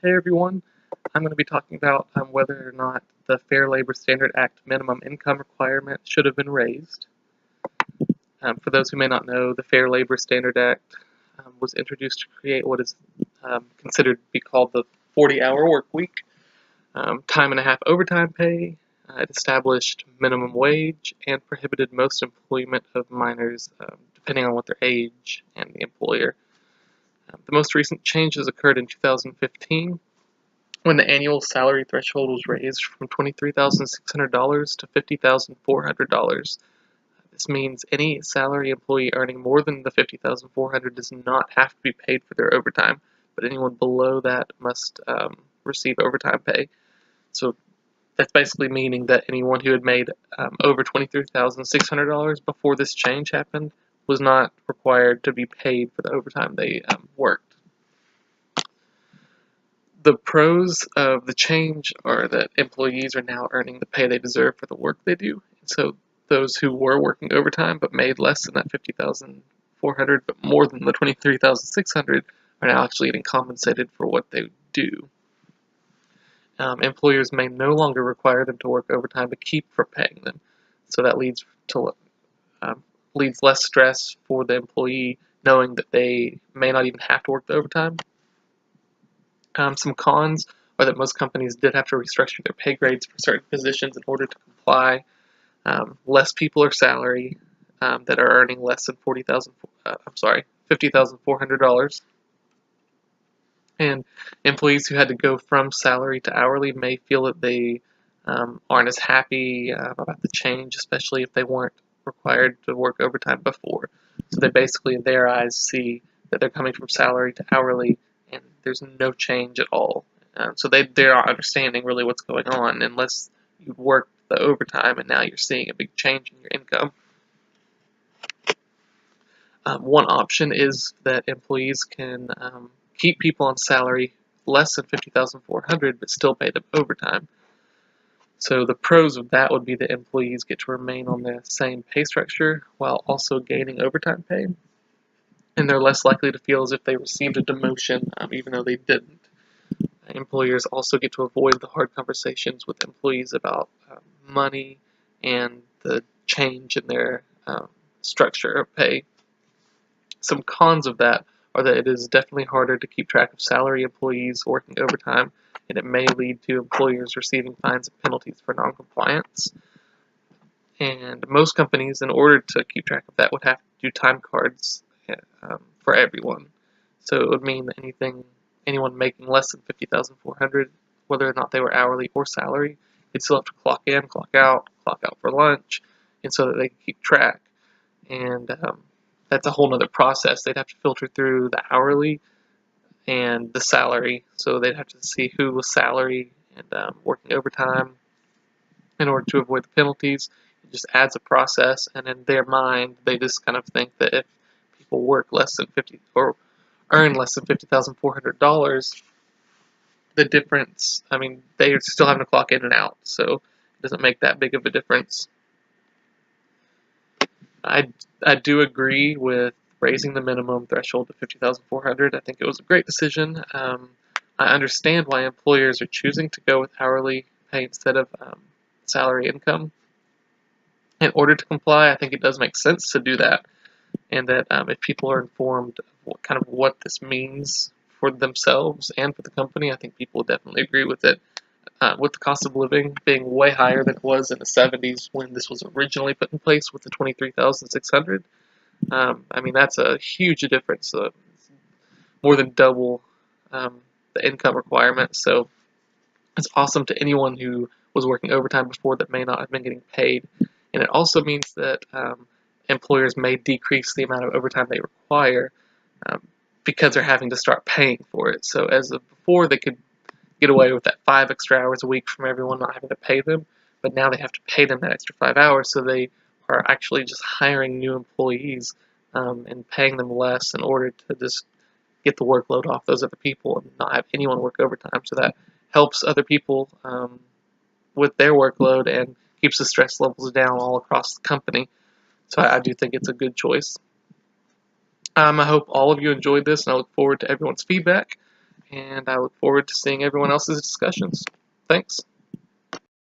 Hey everyone, I'm going to be talking about whether or not the Fair Labor Standard Act minimum income requirement should have been raised. For those who may not know, the Fair Labor Standard Act was introduced to create what is considered to be called the 40-hour work week, time and a half overtime pay. It established minimum wage and prohibited most employment of minors depending on what their age and the employer. The most recent changes occurred in 2015 when the annual salary threshold was raised from $23,600 to $50,400. This means any salary employee earning more than the $50,400 does not have to be paid for their overtime, but anyone below that must receive overtime pay. So that's basically meaning that anyone who had made over $23,600 before this change happened was not required to be paid for the overtime they worked. The pros of the change are that employees are now earning the pay they deserve for the work they do. So those who were working overtime but made less than that $50,400 but more than the $23,600 are now actually getting compensated for what they do. Employers may no longer require them to work overtime to keep from paying them. So that leads less stress for the employee knowing that they may not even have to work the overtime. Some cons are that most companies did have to restructure their pay grades for certain positions in order to comply. Less people are salary that are earning less than $50,400, and employees who had to go from salary to hourly may feel that they aren't as happy about the change, especially if they weren't required to work overtime before. So they basically, in their eyes, see that they're coming from salary to hourly, and there's no change at all. So they're not understanding really what's going on unless you work the overtime and now you're seeing a big change in your income. One option is that employees can keep people on salary less than $50,400 but still pay them overtime. So the pros of that would be that employees get to remain on the same pay structure while also gaining overtime pay, and they're less likely to feel as if they received a demotion even though they didn't. Employers also get to avoid the hard conversations with employees about money and the change in their structure of pay. Some cons of that are that it is definitely harder to keep track of salary employees working overtime, and it may lead to employers receiving fines and penalties for noncompliance. And most companies, in order to keep track of that, would have to do time cards for everyone. So it would mean that anyone making less than $50,400, whether or not they were hourly or salary, they'd still have to clock in, clock out for lunch, and so that they can keep track. And that's a whole other process. They'd have to filter through the hourly and the salary, so they'd have to see who was salary and working overtime in order to avoid the penalties. It just adds a process, and in their mind, they just kind of think that if people work less than 50 or earn less than $50,400, the difference, I mean, they are still having to clock in and out, so it doesn't make that big of a difference. I do agree with raising the minimum threshold to $50,400. I think it was a great decision. I understand why employers are choosing to go with hourly pay instead of salary income. In order to comply, I think it does make sense to do that, and that if people are informed of what this means for themselves and for the company, I think people will definitely agree with it. With the cost of living being way higher than it was in the 70s when this was originally put in place with the $23,600, I mean, that's a huge difference, more than double the income requirement. So it's awesome to anyone who was working overtime before that may not have been getting paid. And it also means that employers may decrease the amount of overtime they require because they're having to start paying for it. So as of before, they could get away with that 5 extra hours a week from everyone not having to pay them, but now they have to pay them that extra 5 hours, so they are actually just hiring new employees and paying them less in order to just get the workload off those other people and not have anyone work overtime. So that helps other people with their workload and keeps the stress levels down all across the company. So I do think it's a good choice. I hope all of you enjoyed this, and I look forward to everyone's feedback. and I look forward to seeing everyone else's discussions. Thanks.